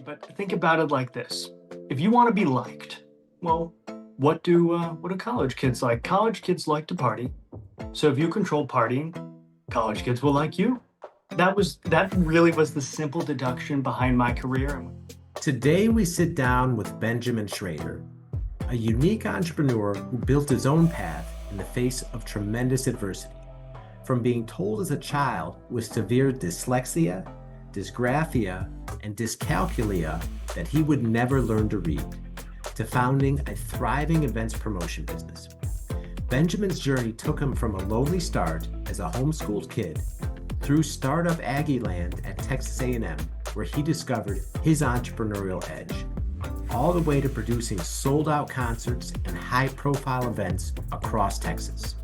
but think about it like this. If you want to be liked, well, what do college kids like? College kids like to party. So if you control partying, college kids will like you. That really was the simple deduction behind my career. Today, we sit down with Benjamin Schrader, a unique entrepreneur who built his own path in the face of tremendous adversity. From being told as a child with severe dyslexia, dysgraphia, and dyscalculia that he would never learn to read, to founding a thriving events promotion business. Benjamin's journey took him from a lowly start as a homeschooled kid through startup Aggie land at Texas A&M, where he discovered his entrepreneurial edge, all the way to producing sold-out concerts and high-profile events across Texas.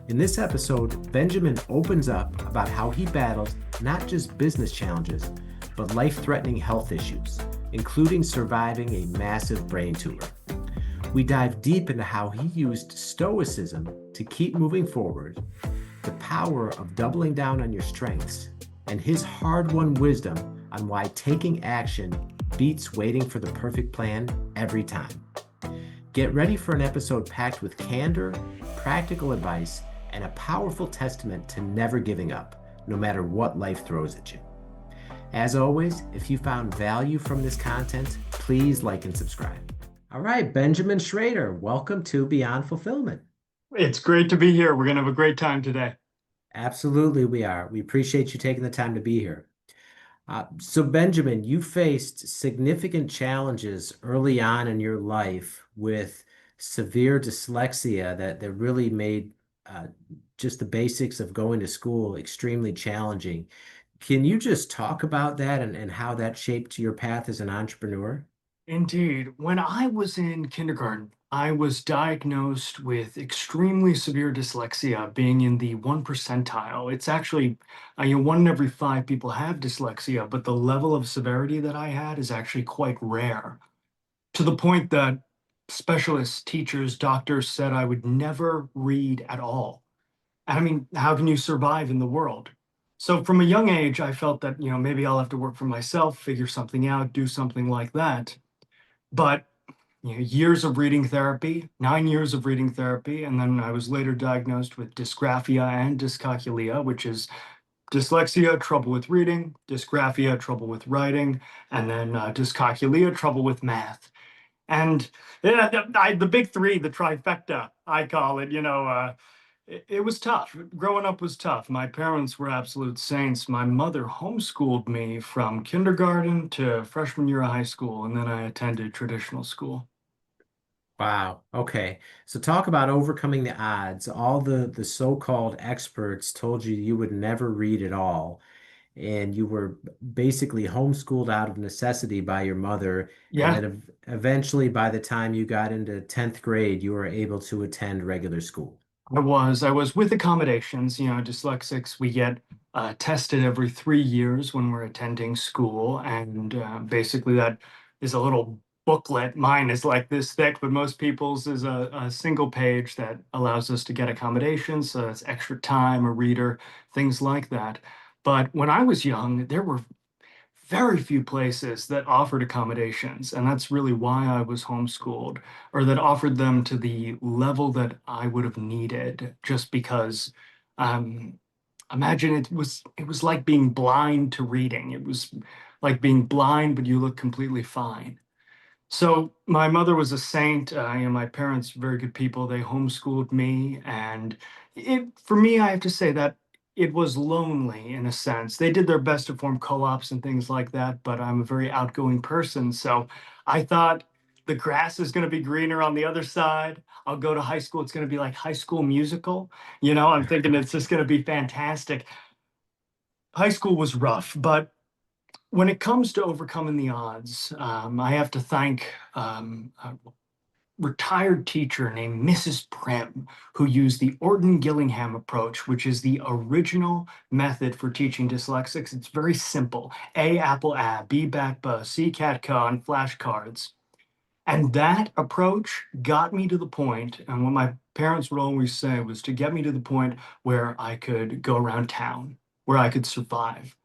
In this episode, Benjamin opens up about how he battled not just business challenges, but life-threatening health issues, including surviving a massive brain tumor. We dive deep into how he used Stoicism to keep moving forward, the power of doubling down on your strengths, and his hard-won wisdom on why taking action beats waiting for the perfect plan every time. Get ready for an episode packed with candor, practical advice, and a powerful testament to never giving up, no matter what life throws at you. As always, if you found value from this content, please like and subscribe. All right, Benjamin Schrader, welcome to Beyond Fulfillment. It's great to be here. We're going to have a great time today. Absolutely, we are. We appreciate you taking the time to be here. So Benjamin, you faced significant challenges early on in your life with severe dyslexia that really made just the basics of going to school extremely challenging. Can you just talk about that and how that shaped your path as an entrepreneur? Indeed. When I was in kindergarten, I was diagnosed with extremely severe dyslexia, being in the 1 percentile. It's actually, one in every five people have dyslexia, but the level of severity that I had is actually quite rare, to the point that specialists, teachers, doctors said I would never read at all. I mean, how can you survive in the world? So from a young age, I felt that, maybe I'll have to work for myself, figure something out, do something like that. But years of reading therapy, 9 years of reading therapy, and then I was later diagnosed with dysgraphia and dyscalculia, which is dyslexia, trouble with reading, dysgraphia, trouble with writing, and then dyscalculia, trouble with math. And the big three, the trifecta, I call it, it was tough. Growing up was tough. My parents were absolute saints. My mother homeschooled me from kindergarten to freshman year of high school, and then I attended traditional school. Wow. Okay. So talk about overcoming the odds. All the so-called experts told you you would never read at all, and you were basically homeschooled out of necessity by your mother. And Yeah, then eventually, by the time you got into 10th grade, you were able to attend regular school. I was with accommodations. Dyslexics, we get tested every 3 years when we're attending school. And basically, that is a little booklet. Mine is like this thick, but most people's is a single page that allows us to get accommodations. So that's extra time, a reader, things like that. But when I was young, there were very few places that offered accommodations. And that's really why I was homeschooled, or that offered them to the level that I would have needed, just because um, imagine it was like being blind to reading. It was like being blind, but you look completely fine. So my mother was a saint. My parents, very good people. They homeschooled me, and for me, I have to say that it was lonely in a sense. They did their best to form co-ops and things like that, but I'm a very outgoing person, so I thought the grass is going to be greener on the other side. I'll go to high school. It's going to be like High School Musical. I'm thinking it's just going to be fantastic. High school was rough, but when it comes to overcoming the odds, I have to thank a retired teacher named Mrs. Prim, who used the Orton-Gillingham approach, which is the original method for teaching dyslexics. It's very simple. A, apple, a, B, back, bu, C, cat, ca, on flashcards. And that approach got me to the point, and what my parents would always say was to get me to the point where I could go around town, where I could survive.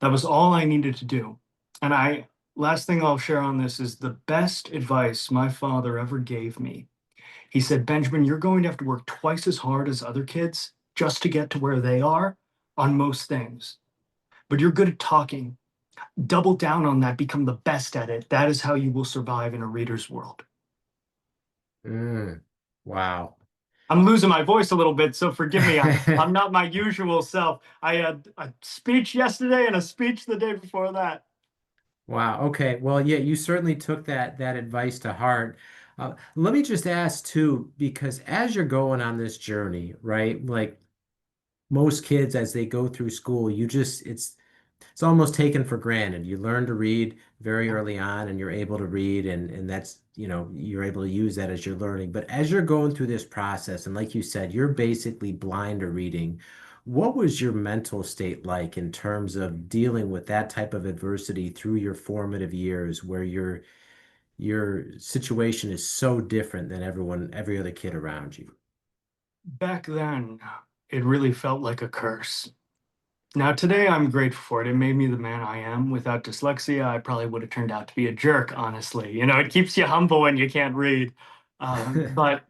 That was all I needed to do. And last thing I'll share on this is the best advice my father ever gave me. He said, Benjamin, you're going to have to work twice as hard as other kids just to get to where they are on most things. But you're good at talking. Double down on that, become the best at it. That is how you will survive in a reader's world. Mm, wow. I'm losing my voice a little bit, so forgive me. I'm not my usual self. I had a speech yesterday and a speech the day before that. Wow. Okay. Well, yeah, you certainly took that advice to heart. Let me just ask too, because as you're going on this journey, right? Like most kids, as they go through school, it's almost taken for granted. You learn to read very early on and you're able to read and that's, you're able to use that as you're learning. But as you're going through this process, and like you said, you're basically blind to reading. What was your mental state like in terms of dealing with that type of adversity through your formative years where your situation is so different than every other kid around you? Back then, it really felt like a curse. Now, today I'm grateful for it. It made me the man I am. Without dyslexia, I probably would have turned out to be a jerk, honestly. It keeps you humble when you can't read. But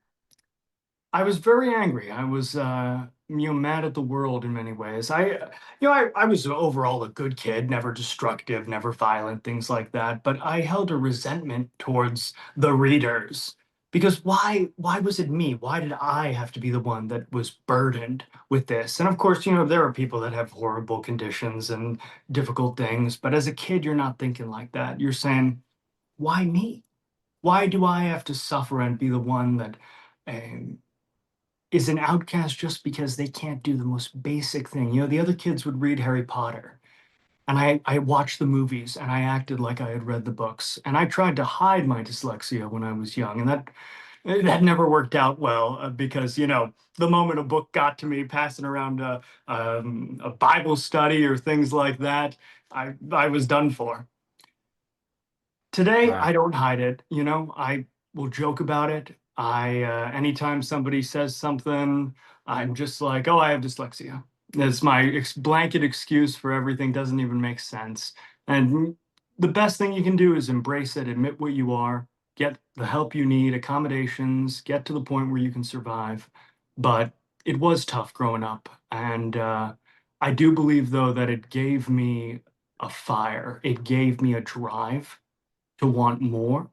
I was very angry. I was, mad at the world in many ways. I was overall a good kid, never destructive, never violent, things like that. But I held a resentment towards the readers because why was it me? Why did I have to be the one that was burdened with this? And of course, there are people that have horrible conditions and difficult things. But as a kid, you're not thinking like that. You're saying, why me? Why do I have to suffer and be the one that um, is an outcast just because they can't do the most basic thing? The other kids would read Harry Potter, and I watched the movies and I acted like I had read the books. And I tried to hide my dyslexia when I was young, and that never worked out well because, the moment a book got to me, passing around a Bible study or things like that, I was done for. Today, I Wow. don't hide it. I will joke about it. Anytime somebody says something, I'm just like, oh, I have dyslexia. That's my blanket excuse for everything. Doesn't even make sense. And the best thing you can do is embrace it, admit what you are, get the help you need, accommodations, get to the point where you can survive. But it was tough growing up. And I do believe, though, that it gave me a fire, it gave me a drive to want more,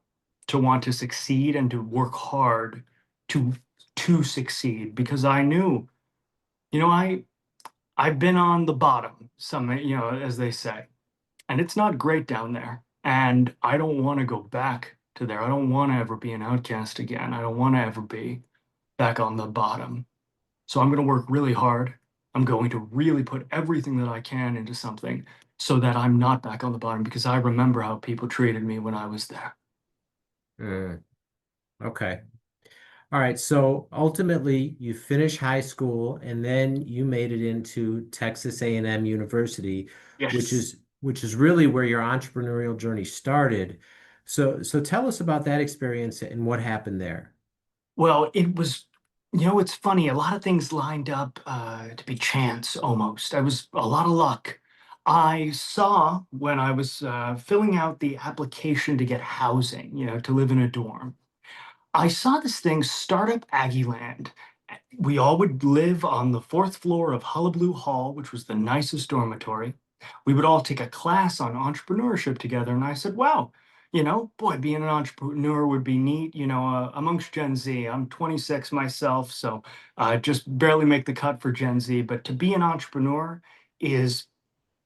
to want to succeed and to work hard to to succeed because I knew, you know, I've been on the bottom, as they say, and it's not great down there. And I don't want to go back to there. I don't want to ever be an outcast again. I don't want to ever be back on the bottom. So I'm going to work really hard. I'm going to really put everything that I can into something so that I'm not back on the bottom because I remember how people treated me when I was there. Mm, okay. All right, so ultimately you finish high school and then you made it into Texas A&M University, which Yes. is which is really where your entrepreneurial journey started. So tell us about that experience and what happened there. Well, it was, it's funny. A lot of things lined up to be chance almost. I was a lot of luck. I saw when I was filling out the application to get housing, to live in a dorm. I saw this thing, Startup Aggieland. We all would live on the fourth floor of Hullabaloo Hall, which was the nicest dormitory. We would all take a class on entrepreneurship together. And I said, wow, boy, being an entrepreneur would be neat, amongst Gen Z. I'm 26 myself, so just barely make the cut for Gen Z. But to be an entrepreneur is,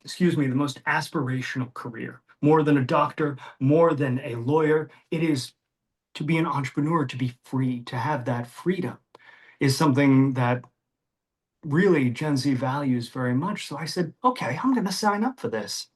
excuse me, the most aspirational career. More than a doctor, more than a lawyer. It is to be an entrepreneur, to be free, to have that freedom is something that really Gen Z values very much. So I said, okay, I'm going to sign up for this.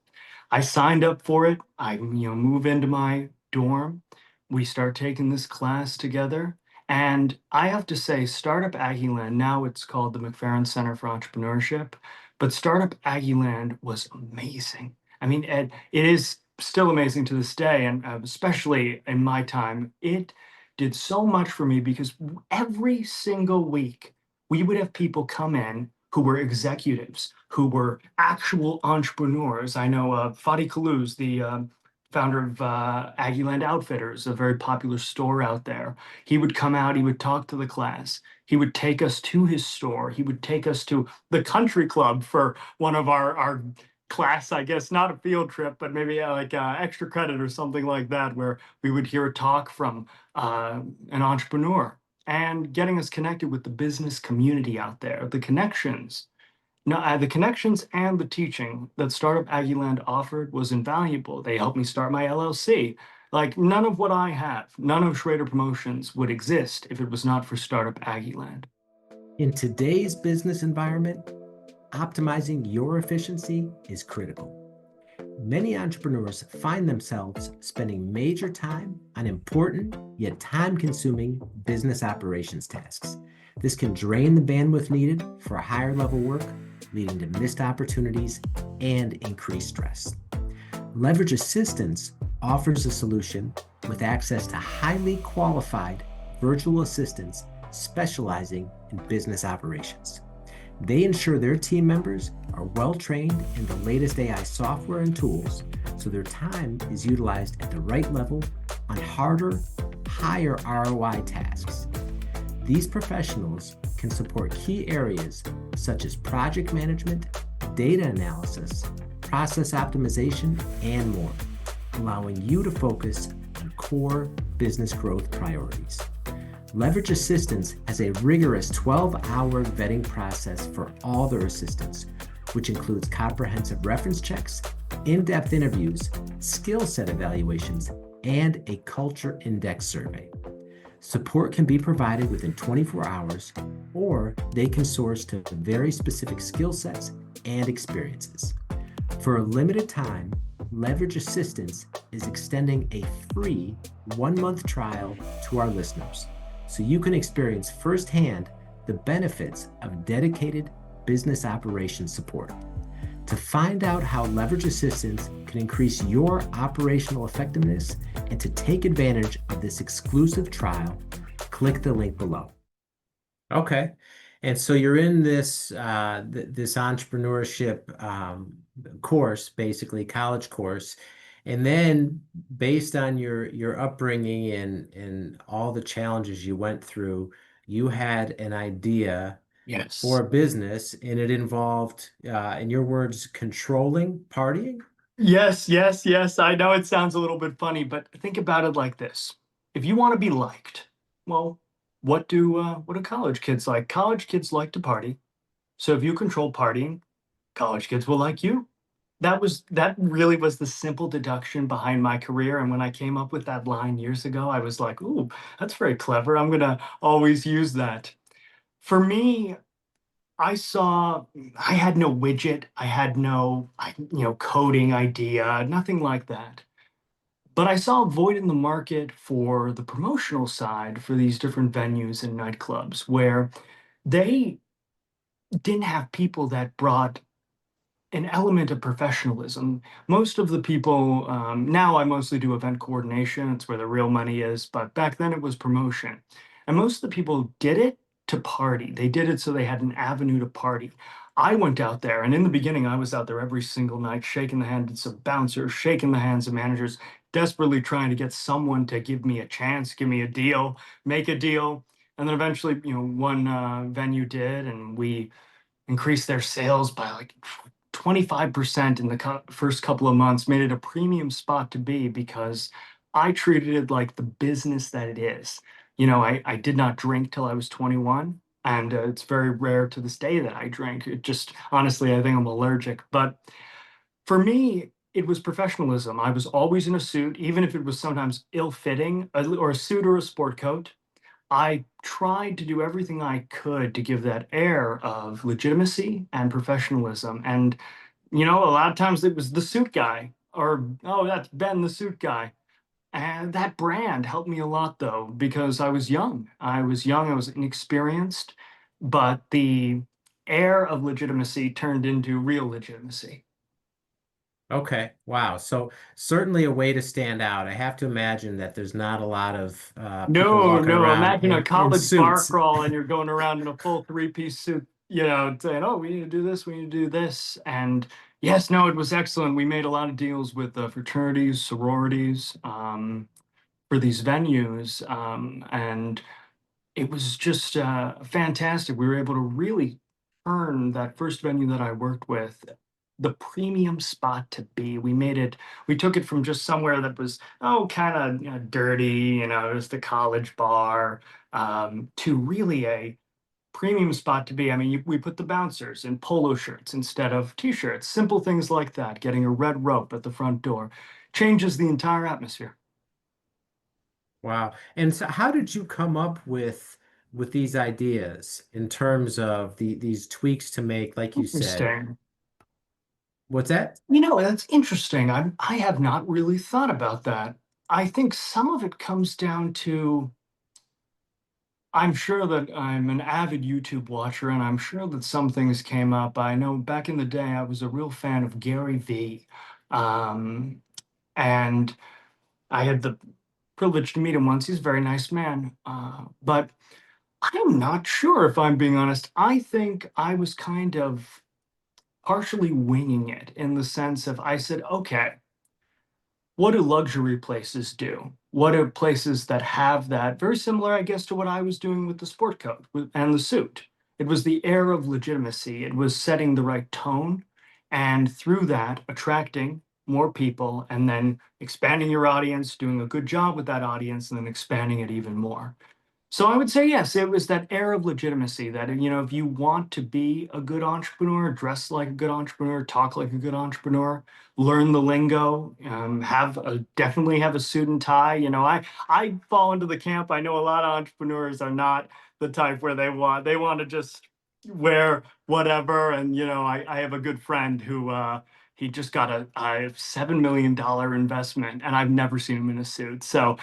I signed up for it. I, move into my dorm. We start taking this class together. And I have to say, Startup Aggieland, now it's called the McFerrin Center for Entrepreneurship, but Startup Aggieland was amazing. I mean, it is still amazing to this day. And especially in my time, it did so much for me because every single week we would have people come in who were executives, who were actual entrepreneurs. I know Fadi Kalouz, the founder of Aggieland Outfitters, a very popular store out there. He would come out, he would talk to the class. He would take us to his store. He would take us to the country club for one of our class, I guess, not a field trip, but maybe like extra credit or something like that, where we would hear a talk from an entrepreneur and getting us connected with the business community out there, the connections. No, the connections and the teaching that Startup Aggieland offered was invaluable. They helped me start my LLC. Like none of what I have, none of Schrader Promotions would exist if it was not for Startup Aggieland. In today's business environment, optimizing your efficiency is critical. Many entrepreneurs find themselves spending major time on important yet time-consuming business operations tasks. This can drain the bandwidth needed for higher level work, leading to missed opportunities and increased stress. Leverage Assistance offers a solution with access to highly qualified virtual assistants specializing in business operations. They ensure their team members are well trained in the latest AI software and tools, so their time is utilized at the right level on harder, higher ROI tasks. These professionals can support key areas such as project management, data analysis, process optimization, and more, allowing you to focus on core business growth priorities. Leverage Assistance has a rigorous 12-hour vetting process for all their assistants, which includes comprehensive reference checks, in-depth interviews, skill set evaluations, and a culture index survey. Support can be provided within 24 hours, or they can source to very specific skill sets and experiences. For a limited time, Leverage Assistance is extending a free 1-month trial to our listeners, so you can experience firsthand the benefits of dedicated business operations support. To find out how Leverage Assistance can increase your operational effectiveness and to take advantage of this exclusive trial, click the link below. Okay. And so you're in this this entrepreneurship course, basically college course, and then based on your upbringing and all the challenges you went through, you had an idea Yes. for a business, and it involved, in your words, controlling partying? Yes, yes, yes. I know it sounds a little bit funny, but think about it like this. If you want to be liked, well, what do college kids like? College kids like to party. So if you control partying, college kids will like you. That really was the simple deduction behind my career. And when I came up with that line years ago, I was like, ooh, that's very clever. I'm gonna always use that. For me, I had no widget. I had no, coding idea, nothing like that. But I saw a void in the market for the promotional side for these different venues and nightclubs where they didn't have people that brought an element of professionalism. Most of the people, now I mostly do event coordination, it's where the real money is, but back then it was promotion. And most of the people did it to party. They did it so they had an avenue to party. I went out there, and in the beginning, I was out there every single night, shaking the hands of bouncers, shaking the hands of managers, desperately trying to get someone to give me a chance, give me a deal, make a deal. And then eventually, one venue did, and we increased their sales by like 25% in the first couple of months, made it a premium spot to be because I treated it like the business that it is. I did not drink till I was 21, and it's very rare to this day that I drink. It just, honestly, I think I'm allergic. But for me, it was professionalism. I was always in a suit, even if it was sometimes ill-fitting, or a suit or a sport coat. I tried to do everything I could to give that air of legitimacy and professionalism. And, a lot of times it was the suit guy or, oh, that's Ben, the suit guy. And that brand helped me a lot, though, because I was young. I was inexperienced, but the air of legitimacy turned into real legitimacy. Okay, wow. So certainly a way to stand out. I have to imagine that there's not a lot of people No, walking no, around imagine a in college bar suits. crawl and you're going around in a full three-piece suit. saying, oh, we need to do this, we need to do this. And yes, no, it was excellent. We made a lot of deals with fraternities, sororities, for these venues. And it was just fantastic. We were able to really turn that first venue that I worked with the premium spot to be. We took it from just somewhere that was, oh, kind of, dirty, it was the college bar, to really a premium spot to be. I mean, we put the bouncers in polo shirts instead of t-shirts, simple things like that. Getting a red rope at the front door changes the entire atmosphere. Wow. And so how did you come up with these ideas in terms of these tweaks to make, like you said? Interesting. What's that? That's interesting. I have not really thought about that. I think some of it comes down to I'm sure that I'm an avid YouTube watcher, and I'm sure that some things came up. I know back in the day, I was a real fan of Gary Vee. Um, and I had the privilege to meet him once. He's a very nice man. But I'm not sure if I'm being honest. I think I was kind of partially winging it in the sense of I said, okay, what do luxury places do? What are places that have that? Very similar, I guess, to what I was doing with the sport coat and the suit. It was the air of legitimacy. It was setting the right tone, and through that, attracting more people, and then expanding your audience, doing a good job with that audience, and then expanding it even more. So I would say yes, it was that air of legitimacy that, if you want to be a good entrepreneur, dress like a good entrepreneur, talk like a good entrepreneur, learn the lingo, definitely have a suit and tie. I fall into the camp. I know a lot of entrepreneurs are not the type where they want to just wear whatever. And I have a good friend who he just got a $7 million investment, and I've never seen him in a suit. So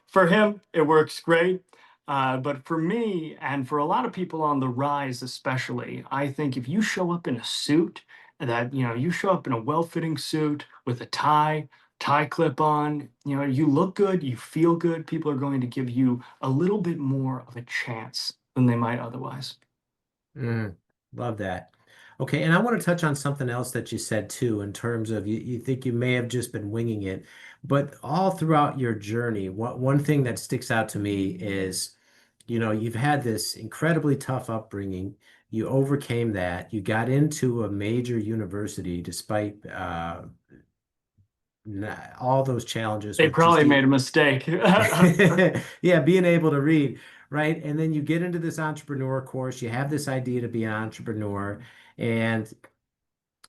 for him, it works great. But for me, and for a lot of people on the rise, especially, I think if you show up in a suit, that, you show up in a well-fitting suit with a tie clip on, you look good, you feel good, people are going to give you a little bit more of a chance than they might otherwise. Mm, love that. Okay, and I want to touch on something else that you said too, in terms of you think you may have just been winging it, but all throughout your journey, one thing that sticks out to me is, you've had this incredibly tough upbringing. You overcame that. You got into a major university despite all those challenges They with just probably made the a mistake. yeah, being able to read, right? And then you get into this entrepreneur course, you have this idea to be an entrepreneur, and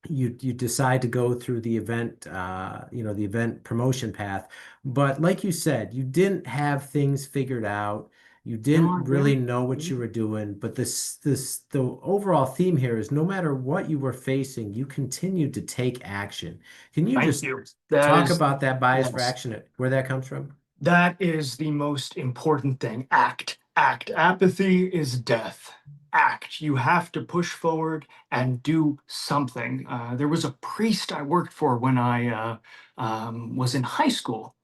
you decide to go through the event, the event promotion path. But like you said, you didn't have things figured out. You No, didn't I really didn't. know what you were doing. But the overall theme here is no matter what you were facing, you continued to take action. Can you Thank just you. That talk is, about that bias for yes. action, where that comes from? That is the most important thing. Act, act. Apathy is death. Act. You have to push forward and do something. There was a priest I worked for when I was in high school,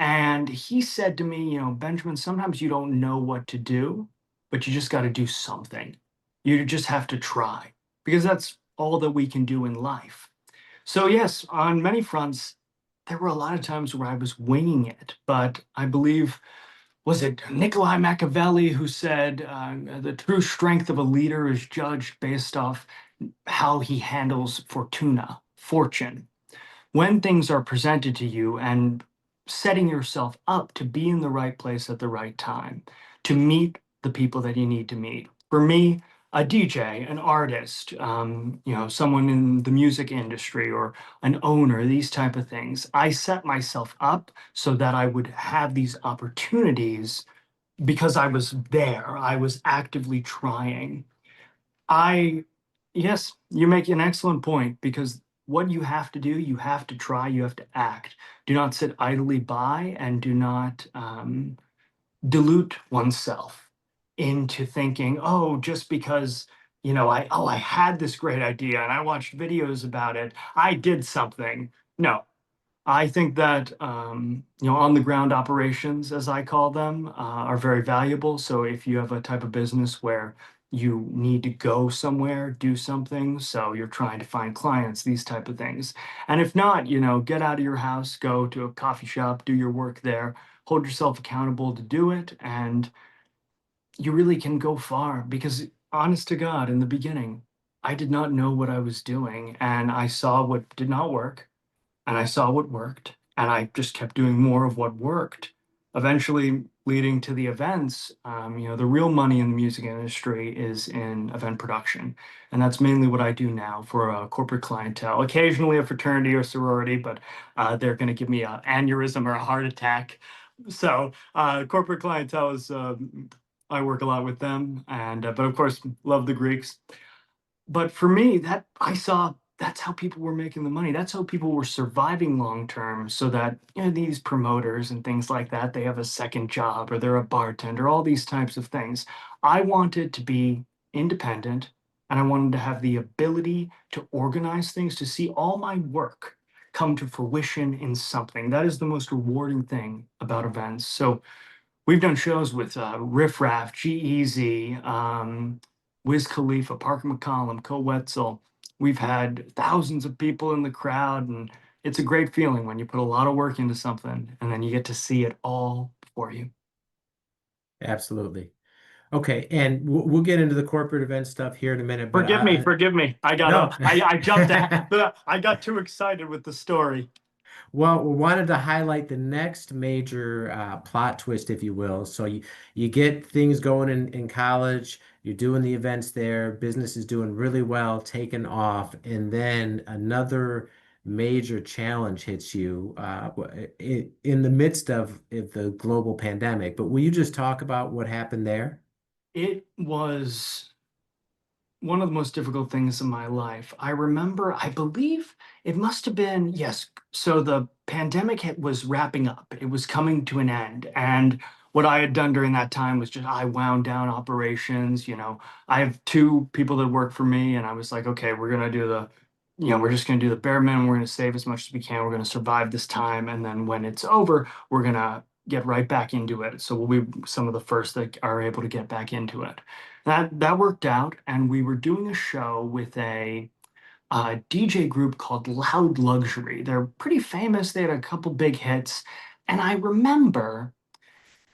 and he said to me, Benjamin, sometimes you don't know what to do, but you just got to do something. You just have to try because that's all that we can do in life. So yes, on many fronts, there were a lot of times where I was winging it, but I believe, was it Nikolai Machiavelli who said the true strength of a leader is judged based off how he handles fortune. When things are presented to you and setting yourself up to be in the right place at the right time, to meet the people that you need to meet. For me, a DJ, an artist, someone in the music industry or an owner, these type of things. I set myself up so that I would have these opportunities because I was there. I was actively trying. I, yes, you make an excellent point because what you have to do, you have to try, you have to act. Do not sit idly by and do not dilute oneself into thinking, oh, just because, I had this great idea and I watched videos about it, I did something. No, I think that on the ground operations, as I call them, are very valuable. So if you have a type of business where you need to go somewhere, do something. So you're trying to find clients, these type of things. And if not, get out of your house, go to a coffee shop, do your work there, hold yourself accountable to do it. And you really can go far because honest to God, in the beginning, I did not know what I was doing and I saw what did not work and I saw what worked, and I just kept doing more of what worked, eventually leading to the events. The real money in the music industry is in event production, and that's mainly what I do now for a corporate clientele. Occasionally a fraternity or sorority, but they're going to give me an aneurysm or a heart attack. So corporate clientele is. I work a lot with them, and but of course, love the Greeks. But for me, that I saw that's how people were making the money. That's how people were surviving long term, so that these promoters and things like that, they have a second job or they're a bartender, all these types of things. I wanted to be independent and I wanted to have the ability to organize things, to see all my work come to fruition in something. That is the most rewarding thing about events. So we've done shows with Riff Raff, G-Eazy, Wiz Khalifa, Parker McCollum, Co Wetzel. We've had thousands of people in the crowd, and it's a great feeling when you put a lot of work into something and then you get to see it all for you. Absolutely. Okay, and we'll get into the corporate event stuff here in a minute, but Forgive me. no. I jumped ahead. I got too excited with the story. Well, we wanted to highlight the next major plot twist, if you will. So you get things going in college, you're doing the events there, business is doing really well, taking off, and then another major challenge hits you in the midst of the global pandemic. But will you just talk about what happened there? It was one of the most difficult things in my life. I remember, I believe it must have been, yes. So the pandemic was wrapping up, it was coming to an end. And what I had done during that time was just I wound down operations. I have two people that work for me, and I was like, okay, we're just going to do the bare minimum. We're going to save as much as we can. We're going to survive this time. And then when it's over, we're going to get right back into it. So we'll be some of the first that are able to get back into it. That worked out, and we were doing a show with a DJ group called Loud Luxury. They're pretty famous. They had a couple big hits, and I remember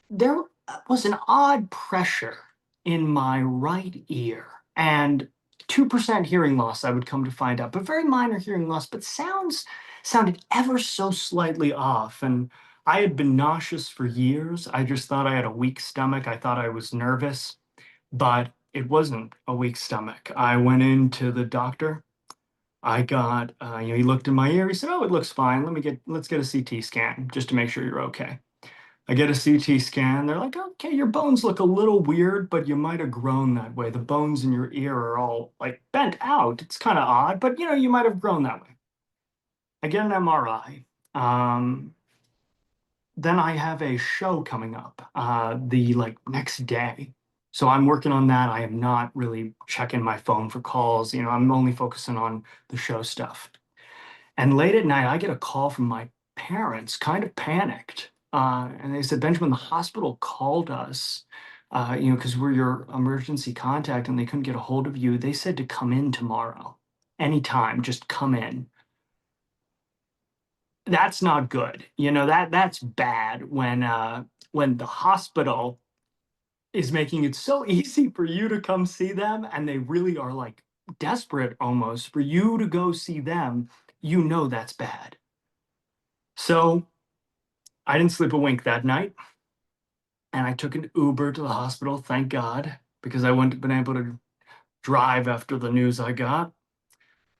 there was an odd pressure in my right ear, and 2% hearing loss, I would come to find out, but very minor hearing loss, but sounded ever so slightly off. And I had been nauseous for years. I just thought I had a weak stomach. I thought I was nervous, but it wasn't a weak stomach. I went into the doctor. I got, he looked in my ear. He said, "Oh, it looks fine. Let's get a CT scan just to make sure you're okay." I get a CT scan. They're like, "Okay, your bones look a little weird, but you might have grown that way. The bones in your ear are all like bent out. It's kind of odd, but you might have grown that way." I get an MRI. Then I have a show coming up the next day. So I'm working on that. I am not really checking my phone for calls. I'm only focusing on the show stuff. And late at night, I get a call from my parents, kind of panicked. And they said, "Benjamin, the hospital called us, because we're your emergency contact and they couldn't get a hold of you. They said to come in tomorrow, anytime, just come in." That's not good. That's bad when the hospital is making it so easy for you to come see them and they really are like desperate almost for you to go see them. That's bad. So I didn't sleep a wink that night, and I took an Uber to the hospital, thank God, because I wouldn't have been able to drive after the news I got.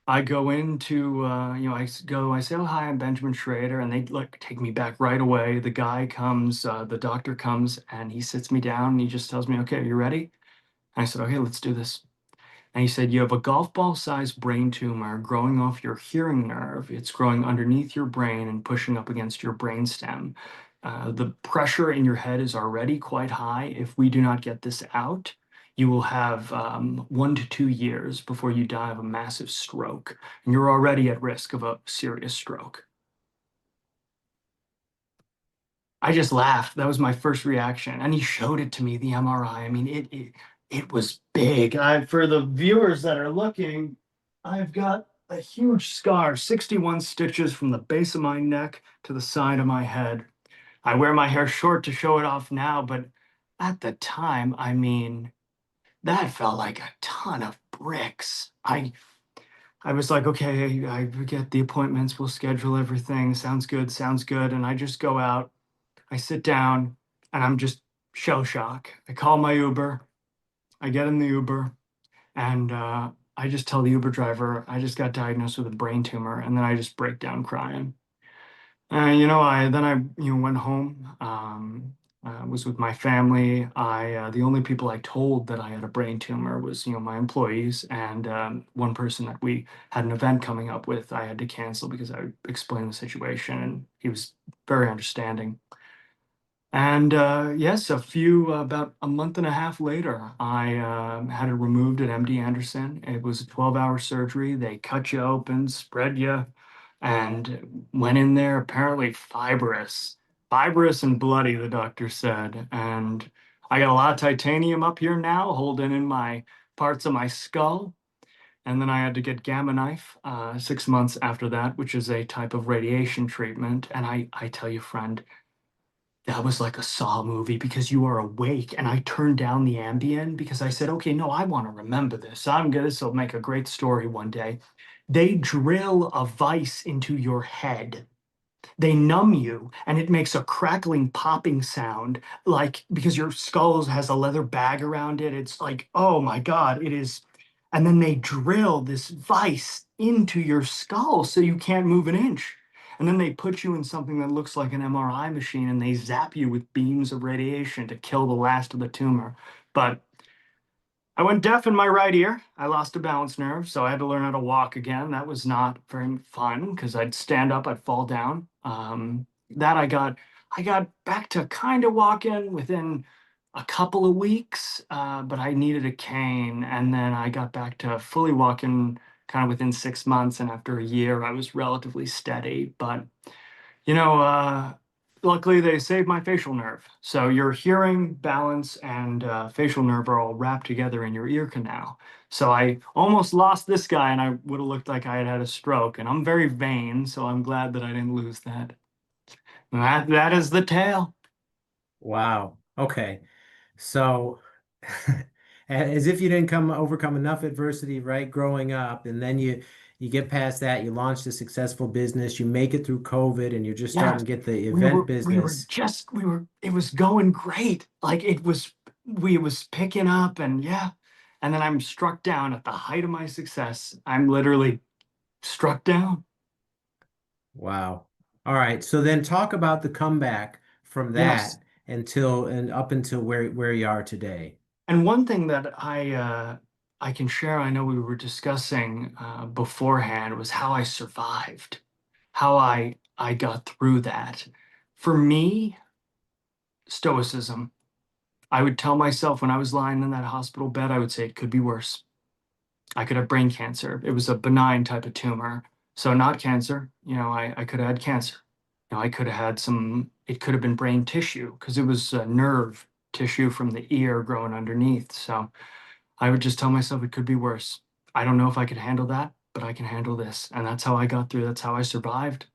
I go into, I say, "Oh, hi, I'm Benjamin Schrader," and they like take me back right away. The guy comes, the doctor comes, and he sits me down and he just tells me, "Okay, are you ready?" And I said, "Okay, let's do this." And he said, "You have a golf ball sized brain tumor growing off your hearing nerve. It's growing underneath your brain and pushing up against your brainstem. The pressure in your head is already quite high. If we do not get this out, you will have 1 to 2 years before you die of a massive stroke. And you're already at risk of a serious stroke." I just laughed. That was my first reaction. And he showed it to me, the MRI. I mean, it was big. For the viewers that are looking, I've got a huge scar, 61 stitches from the base of my neck to the side of my head. I wear my hair short to show it off now, but at the time, I mean, that felt like a ton of bricks. I was like, okay, I get the appointments, we'll schedule everything. Sounds good, sounds good. And I just go out, I sit down, and I'm just shell shock. I call my Uber, I get in the Uber, and I just tell the Uber driver I just got diagnosed with a brain tumor, and then I just break down crying. I went home. Was with my family. The only people I told that I had a brain tumor was my employees and one person that we had an event coming up with. I had to cancel because I explained the situation, and he was very understanding. And yes, about a month and a half later, I had it removed at MD Anderson. It was a 12-hour surgery. They cut you open, spread you, and went in there, apparently fibrous and bloody, the doctor said. And I got a lot of titanium up here now, holding in my parts of my skull. And then I had to get gamma knife 6 months after that, which is a type of radiation treatment. And I tell you, friend, that was like a Saw movie because you are awake. And I turned down the Ambien because I said, okay, no, I want to remember this. This will make a great story one day. They drill a vice into your head. They numb you and it makes a crackling, popping sound, like because your skull has a leather bag around it. It's like, oh my God, it is. And then they drill this vice into your skull so you can't move an inch. And then they put you in something that looks like an MRI machine and they zap you with beams of radiation to kill the last of the tumor. But I went deaf in my right ear. I lost a balance nerve, so I had to learn how to walk again. That was not very fun because I'd stand up, I'd fall down. That I got back to kind of walking within a couple of weeks, but I needed a cane, and then I got back to fully walking kind of within 6 months. And after a year, I was relatively steady. But you know, luckily they saved my facial nerve. So your hearing, balance, and facial nerve are all wrapped together in your ear canal. So I almost lost this guy, and I would have looked like I had had a stroke. And I'm very vain, so I'm glad that I didn't lose that. And that is the tale. Wow. Okay. So, as if you didn't come overcome enough adversity, right, growing up, and then you get past that, you launch a successful business, you make it through COVID, and you're just Yeah, starting to get the event business. it was going great. Like we was picking up, and yeah. And then I'm struck down at the height of my success. I'm literally struck down. Wow. All right. So then talk about the comeback from Yes. that until and up until where you are today. And one thing that I can share, I know we were discussing beforehand, was how I survived, how I got through that. For me, Stoicism. I would tell myself when I was lying in that hospital bed, I would say it could be worse. I could have brain cancer. It was a benign type of tumor. So not cancer. I could have had cancer. I could have had it could have been brain tissue because it was nerve tissue from the ear growing underneath. So I would just tell myself it could be worse. I don't know if I could handle that, but I can handle this. And that's how I got through. That's how I survived.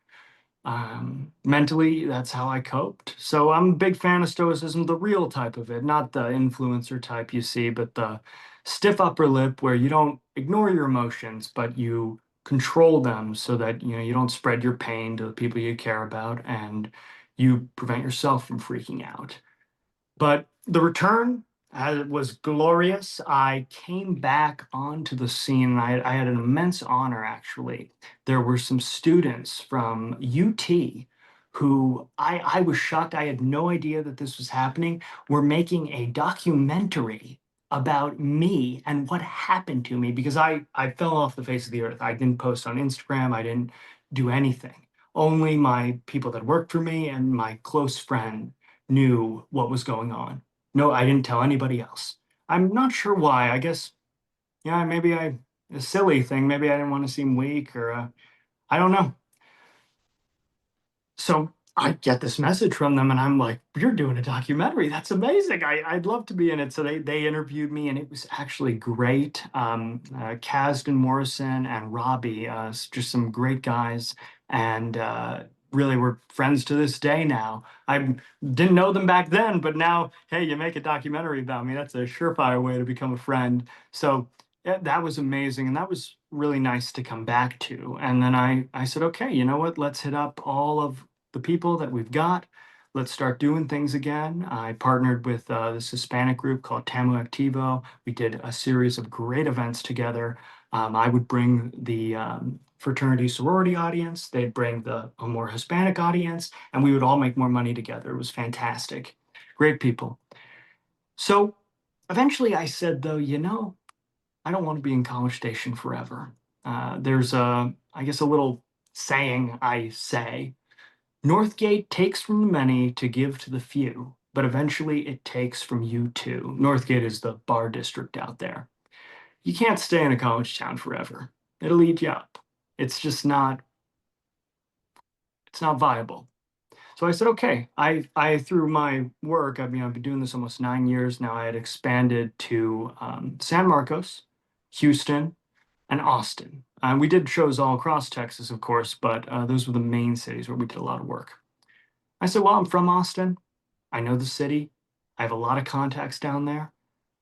Mentally, that's how I coped. So I'm a big fan of Stoicism, the real type of it, not the influencer type you see, but the stiff upper lip where you don't ignore your emotions, but you control them so that you don't spread your pain to the people you care about and you prevent yourself from freaking out. But the return was glorious. I came back onto the scene, and I had an immense honor, actually. There were some students from UT who I was shocked. I had no idea that this was happening. Were making a documentary about me and what happened to me because I fell off the face of the earth. I didn't post on Instagram. I didn't do anything. Only my people that worked for me and my close friend knew what was going on. No, I didn't tell anybody else. I'm not sure why. I guess, yeah, maybe a silly thing. Maybe I didn't want to seem weak or I don't know. So I get this message from them and I'm like, you're doing a documentary. That's amazing. I'd love to be in it. So they interviewed me and it was actually great. Kasdan Morrison and Robbie, just some great guys. And really we're friends to this day now. I didn't know them back then, but now, hey, you make a documentary about me. That's a surefire way to become a friend. So yeah, that was amazing. And that was really nice to come back to. And then I said, okay, you know what? Let's hit up all of the people that we've got. Let's start doing things again. I partnered with this Hispanic group called Tamu Activo. We did a series of great events together. I would bring the fraternity sorority audience, they'd bring the a more Hispanic audience, and we would all make more money together. It was fantastic. Great people. So eventually I said, though, I don't want to be in College Station forever. There's I guess, a little saying I say. Northgate takes from the many to give to the few, but eventually it takes from you too. Northgate is the bar district out there. You can't stay in a college town forever. It'll eat you up. It's just not, it's not viable. So I said, okay. I through my work, I've been doing this almost 9 years now. I had expanded to San Marcos, Houston, and Austin. We did shows all across Texas, of course, but those were the main cities where we did a lot of work. I said, well, I'm from Austin. I know the city. I have a lot of contacts down there.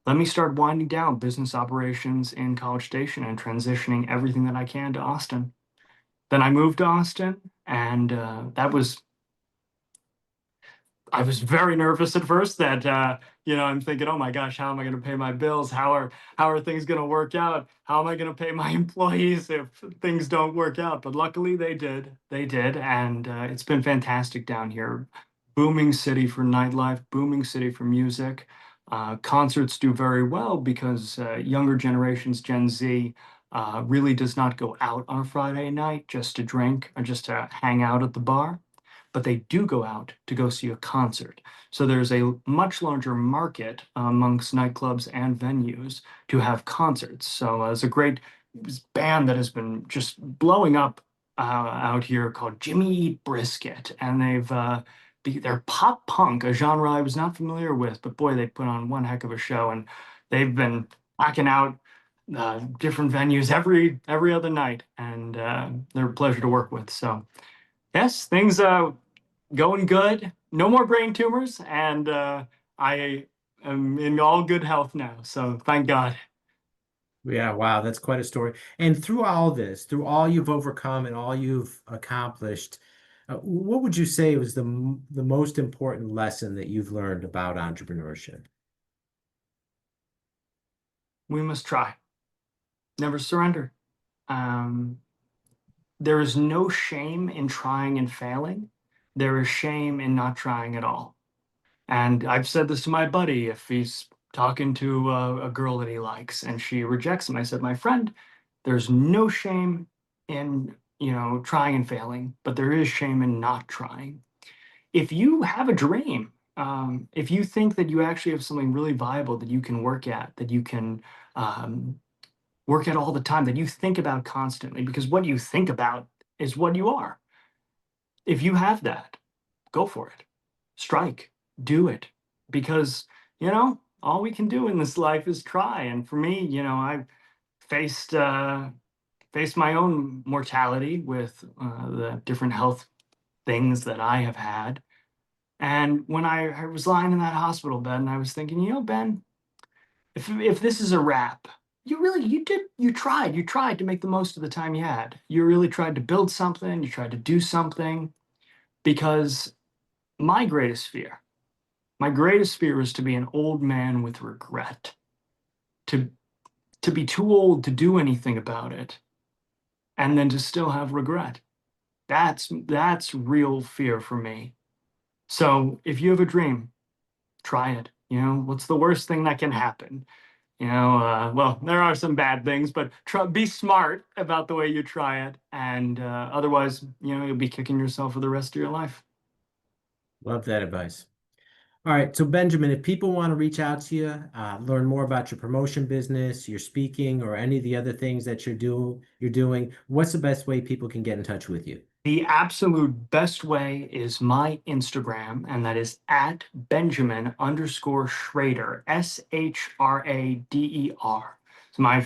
Let me start winding down business operations in College Station and transitioning everything that I can to Austin. Then I moved to Austin, and I was very nervous at first that I'm thinking, oh my gosh, how am I going to pay my bills? How are things going to work out? How am I going to pay my employees if things don't work out? But luckily they did. They did, and it's been fantastic down here. Booming city for nightlife, booming city for music. Concerts do very well because younger generations, Gen Z, really does not go out on a Friday night just to drink or just to hang out at the bar, but they do go out to go see a concert. So there's a much larger market amongst nightclubs and venues to have concerts. So there's a great band that has been just blowing up out here called Jimmy Eat Brisket, and they're pop punk, a genre I was not familiar with, but boy, they put on one heck of a show, and they've been packing out different venues every other night, and they're a pleasure to work with. So yes, things going good. No more brain tumors, and I am in all good health now. So thank God. Yeah, wow, that's quite a story. And through all this, through all you've overcome and all you've accomplished, what would you say was the most important lesson that you've learned about entrepreneurship? We must try. Never surrender. Um, there is no shame in trying and failing. There is shame in not trying at all. And I've said this to my buddy if he's talking to a girl that he likes and she rejects him. I said, my friend, there's no shame in, trying and failing, but there is shame in not trying. If you have a dream, if you think that you actually have something really viable that you can work at, that you can um, work at all the time, that you think about constantly, because what you think about is what you are. If you have that, go for it. Strike, do it. Because, all we can do in this life is try. And for me, I faced faced my own mortality with the different health things that I have had. And when I was lying in that hospital bed and I was thinking, Ben, if this is a wrap, you tried to make the most of the time you had. You really tried to build something, you tried to do something, because my greatest fear My greatest fear is to be an old man with regret, to to be too old to do anything about it, and then to still have regret. That's real fear for me. So if you have a dream, try it. What's the worst thing that can happen? Well, there are some bad things, but be smart about the way you try it, and otherwise, you'll be kicking yourself for the rest of your life. Love that advice. All right. So Benjamin, if people want to reach out to you, learn more about your promotion business, your speaking, or any of the other things that you're doing, what's the best way people can get in touch with you? The absolute best way is my Instagram, and that is at Benjamin underscore Schrader, Shrader. So my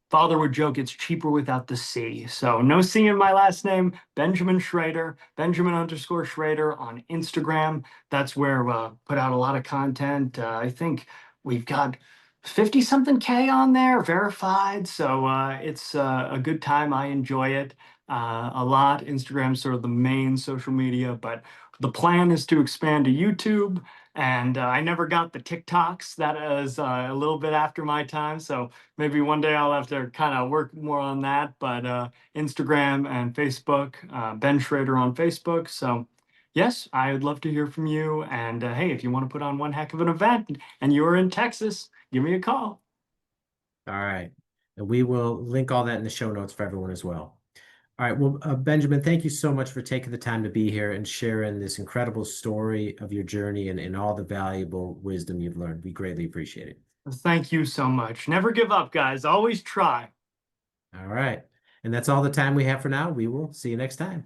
father would joke it's cheaper without the C. So no C in my last name, Benjamin Schrader, Benjamin underscore Schrader on Instagram. That's where put out a lot of content. I think we've got 50 something K on there verified. So it's a good time. I enjoy it a lot. Instagram's sort of the main social media, but the plan is to expand to YouTube. And I never got the TikToks. That is a little bit after my time. So maybe one day I'll have to kind of work more on that. But Instagram and Facebook, Ben Schrader on Facebook. So yes, I would love to hear from you. And hey, if you want to put on one heck of an event and you're in Texas, give me a call. All right. And we will link all that in the show notes for everyone as well. All right. Well, Benjamin, thank you so much for taking the time to be here and sharing this incredible story of your journey and all the valuable wisdom you've learned. We greatly appreciate it. Thank you so much. Never give up, guys. Always try. All right. And that's all the time we have for now. We will see you next time.